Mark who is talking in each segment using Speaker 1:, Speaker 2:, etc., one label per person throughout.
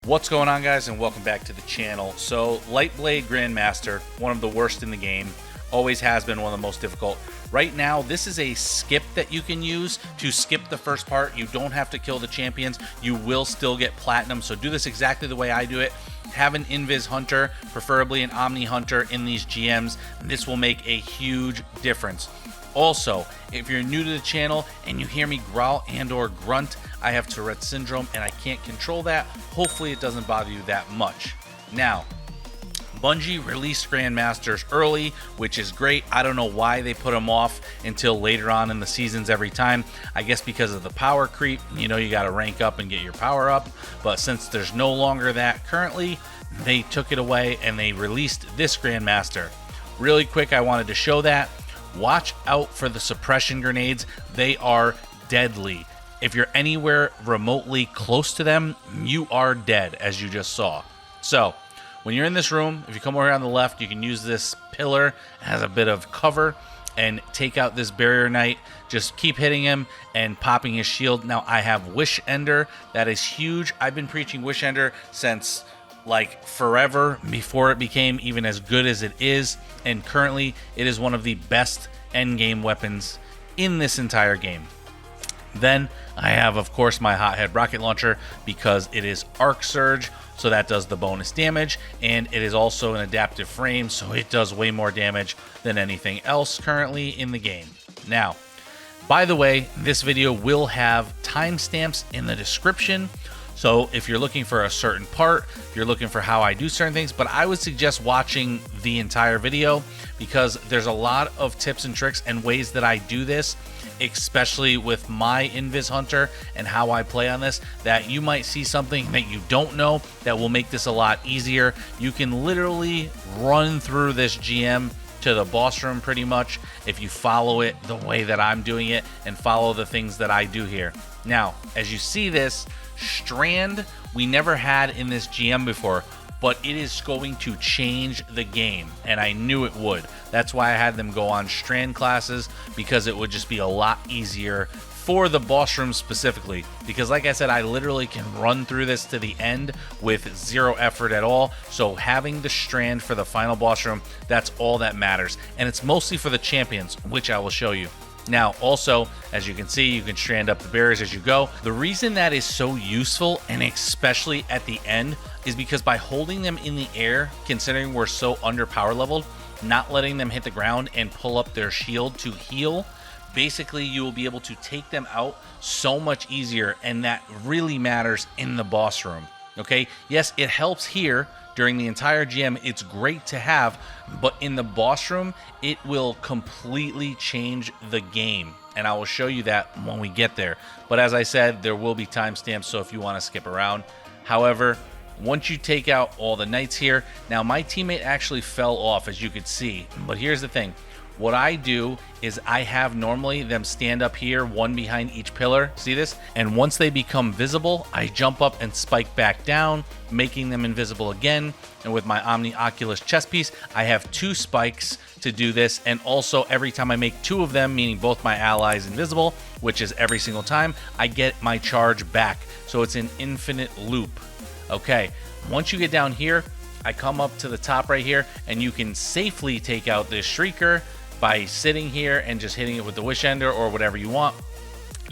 Speaker 1: What's going on, guys, and welcome back to the channel. So Lightblade Grandmaster, one of the worst in the game, always has been one of the most difficult. Right now, this is a skip that you can use to skip the first part. You don't have to kill the champions. You will still get platinum, so do this exactly the way I do it. Have an Invis Hunter, preferably an Omni Hunter in these GMs. This will make a huge difference. Also, if you're new to the channel and you hear me growl and or grunt, I have Tourette Syndrome and I can't control that. Hopefully it doesn't bother you that much. Now, Bungie released Grandmasters early, which is great. I don't know why they put them off until later on in the seasons every time. I guess because of the power creep. You know, you got to rank up and get your power up. But since there's no longer that currently, they took it away and they released this Grandmaster. Really quick, I wanted to show that. Watch out for the suppression grenades. They are deadly. If you're anywhere remotely close to them, you are dead, as you just saw. So, when you're in this room, if you come over here on the left, you can use this pillar as a bit of cover and take out this barrier knight. Just keep hitting him and popping his shield. Now, I have Wish Ender. That is huge. I've been preaching Wish Ender since like forever, before it became even as good as it is, and currently it is one of the best endgame weapons in this entire game. Then I have, of course, my Hothead rocket launcher because it is arc surge, so that does the bonus damage, and it is also an adaptive frame, so it does way more damage than anything else currently in the game. Now, by the way, this video will have timestamps in the description. So if you're looking for a certain part, if you're looking for how I do certain things, but I would suggest watching the entire video because there's a lot of tips and tricks and ways that I do this, especially with my Invis Hunter and how I play on this, that you might see something that you don't know that will make this a lot easier. You can literally run through this GM to the boss room pretty much if you follow it the way that I'm doing it and follow the things that I do here. Now, as you see this, Strand we never had in this GM before, but it is going to change the game, and I knew it would. That's why I had them go on Strand classes, because it would just be a lot easier for the boss room specifically, because like I said, I literally can run through this to the end with zero effort at all. So having the Strand for the final boss room, that's all that matters, and it's mostly for the champions, which I will show you. Now, also, as you can see, you can strand up the barriers as you go. The reason that is so useful, and especially at the end, is because by holding them in the air, considering we're so under power leveled, not letting them hit the ground and pull up their shield to heal, basically you will be able to take them out so much easier, and that really matters in the boss room. Okay, yes, it helps here during the entire GM, it's great to have, but in the boss room, it will completely change the game, and I will show you that when we get there. But as I said, there will be timestamps, so if you want to skip around. However, once you take out all the knights here, now my teammate actually fell off, as you could see, but here's the thing. What I do is I have normally them stand up here, one behind each pillar. See this? And once they become visible, I jump up and spike back down, making them invisible again. And with my Omni Oculus chest piece, I have 2 spikes to do this. And also every time I make 2 of them, meaning both my allies invisible, which is every single time, I get my charge back. So it's an infinite loop. Okay, once you get down here, I come up to the top right here, and you can safely take out this Shrieker by sitting here and just hitting it with the Wish Ender or whatever you want.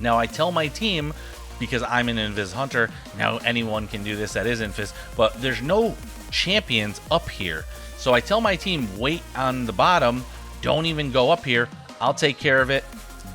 Speaker 1: Now, I tell my team, because I'm an Invis Hunter, now anyone can do this that is Invis, but there's no champions up here. So I tell my team, wait on the bottom, don't even go up here, I'll take care of it.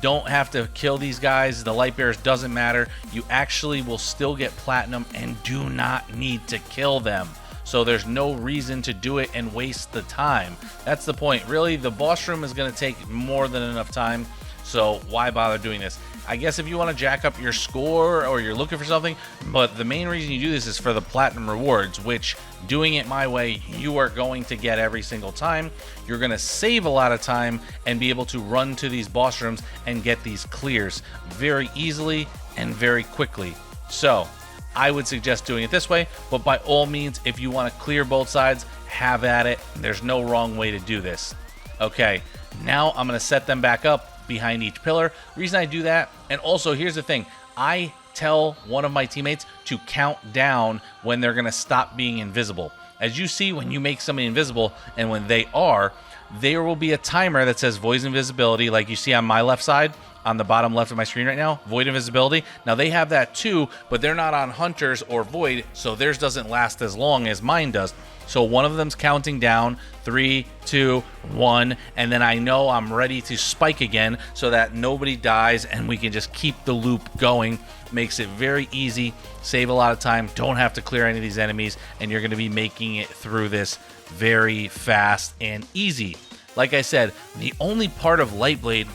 Speaker 1: Don't have to kill these guys, the light bearers, doesn't matter. You actually will still get platinum and do not need to kill them. So there's no reason to do it and waste the time. That's the point. Really, the boss room is going to take more than enough time, so why bother doing this? I guess if you want to jack up your score or you're looking for something, but the main reason you do this is for the platinum rewards, which, doing it my way, you are going to get every single time. You're going to save a lot of time and be able to run to these boss rooms and get these clears very easily and very quickly. So I would suggest doing it this way, but by all means, if you want to clear both sides, have at it. There's no wrong way to do this. Okay, now I'm going to set them back up behind each pillar. The reason I do that, and also here's the thing, I tell one of my teammates to count down when they're going to stop being invisible. As you see, when you make somebody invisible and when they are, there will be a timer that says void invisibility, like you see on my left side, on the bottom left of my screen right now, void invisibility. Now they have that too, but they're not on hunters or void, so theirs doesn't last as long as mine does. So one of them's counting down, 3, 2, 1, and then I know I'm ready to spike again so that nobody dies and we can just keep the loop going. Makes it very easy, save a lot of time, don't have to clear any of these enemies, and you're going to be making it through this very fast and easy. Like I said, the only part of Lightblade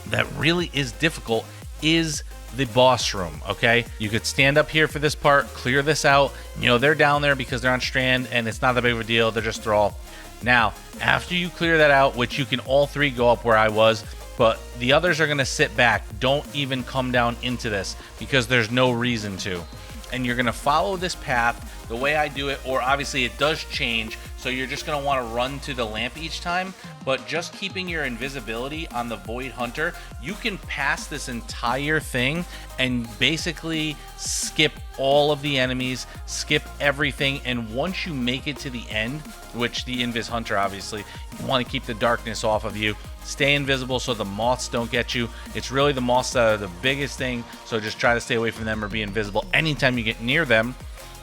Speaker 1: that really is difficult is the boss room, okay? You could stand up here for this part, clear this out. You know, they're down there because they're on Strand, and it's not that big of a deal. They're just thrall. Now, after you clear that out, which you can all three go up where I was, but the others are going to sit back. Don't even come down into this because there's no reason to. And you're going to follow this path the way I do it, or obviously it does change, so you're just going to want to run to the lamp each time, but just keeping your invisibility on the Void Hunter, you can pass this entire thing and basically skip all of the enemies, skip everything, and once you make it to the end, which the Invis Hunter, obviously, you want to keep the darkness off of you, stay invisible so the moths don't get you. It's really the moths that are the biggest thing, so just try to stay away from them or be invisible anytime you get near them.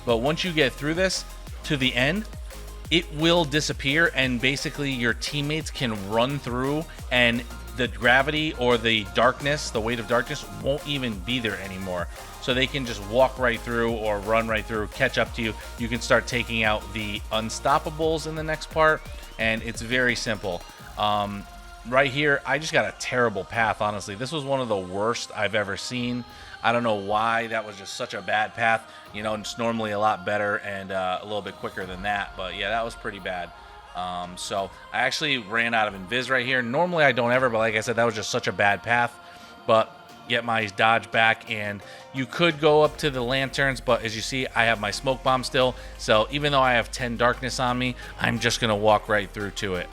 Speaker 1: But once you get through this to the end, it will disappear, and basically your teammates can run through, and the gravity or the darkness, the weight of darkness, won't even be there anymore. So they can just walk right through or run right through, catch up to you. You can start taking out the unstoppables in the next part, and it's very simple. Right here, I just got a terrible path, honestly. This was one of the worst I've ever seen. I don't know why that was just such a bad path. You know, it's normally a lot better and a little bit quicker than that. But yeah, that was pretty bad. So I actually ran out of invis right here. Normally I don't ever, but like I said, that was just such a bad path. But get my dodge back, and you could go up to the lanterns, but as you see, I have my smoke bomb still. So even though I have 10 darkness on me, I'm just going to walk right through to it.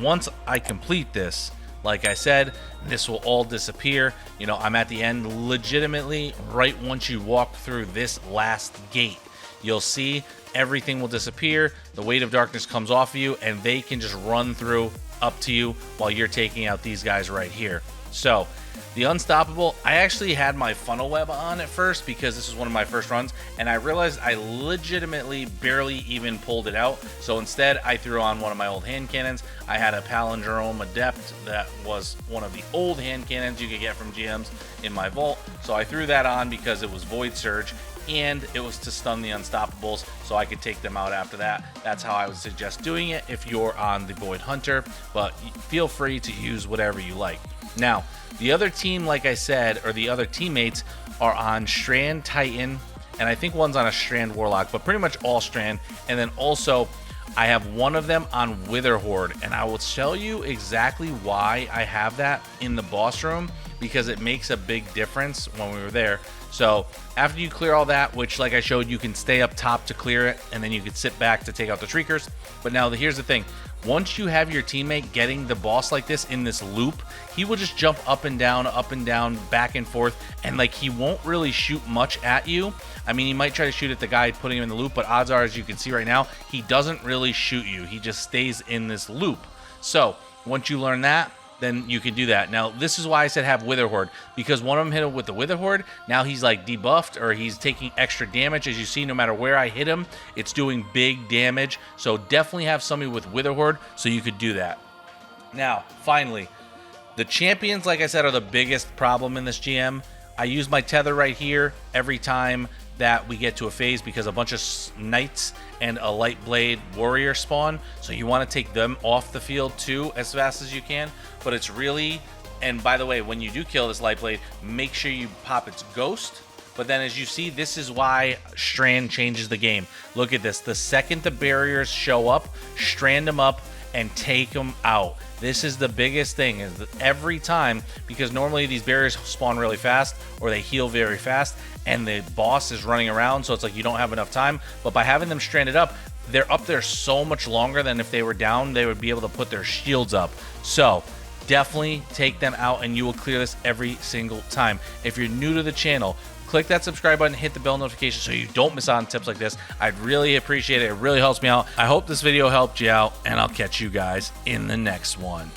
Speaker 1: Once I complete this, like I said, this will all disappear. You know, I'm at the end legitimately right once you walk through this last gate. You'll see everything will disappear. The weight of darkness comes off of you, and they can just run through up to you while you're taking out these guys right here. So the unstoppable, I actually had my funnel web on at first because this was one of my first runs, and I realized I legitimately barely even pulled it out. So instead I threw on one of my old hand cannons. I had a palindrome adept that was one of the old hand cannons you could get from GMs in my vault, so I threw that on because it was void surge and it was to stun the unstoppables so I could take them out after that. That's how I would suggest doing it if you're on the Void Hunter, but feel free to use whatever you like. Now, the other team, like I said, or the other teammates are on Strand Titan, and I think one's on a Strand Warlock, but pretty much all Strand. And then also, I have one of them on Wither Horde, and I will tell you exactly why I have that in the boss room, because it makes a big difference when we were there. So after you clear all that, which like I showed, you can stay up top to clear it, and then you can sit back to take out the Shriekers. But now here's the thing. Once you have your teammate getting the boss like this in this loop, he will just jump up and down, back and forth, and like he won't really shoot much at you. I mean, he might try to shoot at the guy putting him in the loop, but odds are, as you can see right now, he doesn't really shoot you. He just stays in this loop. So once you learn that, then you can do that. Now, this is why I said have Wither Horde, because one of them hit him with the Wither Horde. Now he's like debuffed, or he's taking extra damage. As you see, no matter where I hit him, it's doing big damage. So definitely have somebody with Wither Horde so you could do that. Now, finally, the champions, like I said, are the biggest problem in this GM. I use my tether right here every time that we get to a phase because a bunch of knights and a Lightblade warrior spawn, so you want to take them off the field too as fast as you can. But it's really, and by the way, when you do kill this Lightblade, make sure you pop its ghost. But then as you see, this is why Strand changes the game. Look at this. The second the barriers show up, strand them up and take them out. This is the biggest thing, is that every time, because normally these barriers spawn really fast or they heal very fast and the boss is running around, so it's like you don't have enough time. But by having them stranded up, they're up there so much longer than if they were down, they would be able to put their shields up. So definitely take them out and you will clear this every single time. If you're new to the channel, click that subscribe button, hit the bell notification so you don't miss out on tips like this. I'd really appreciate it. It really helps me out. I hope this video helped you out, and I'll catch you guys in the next one.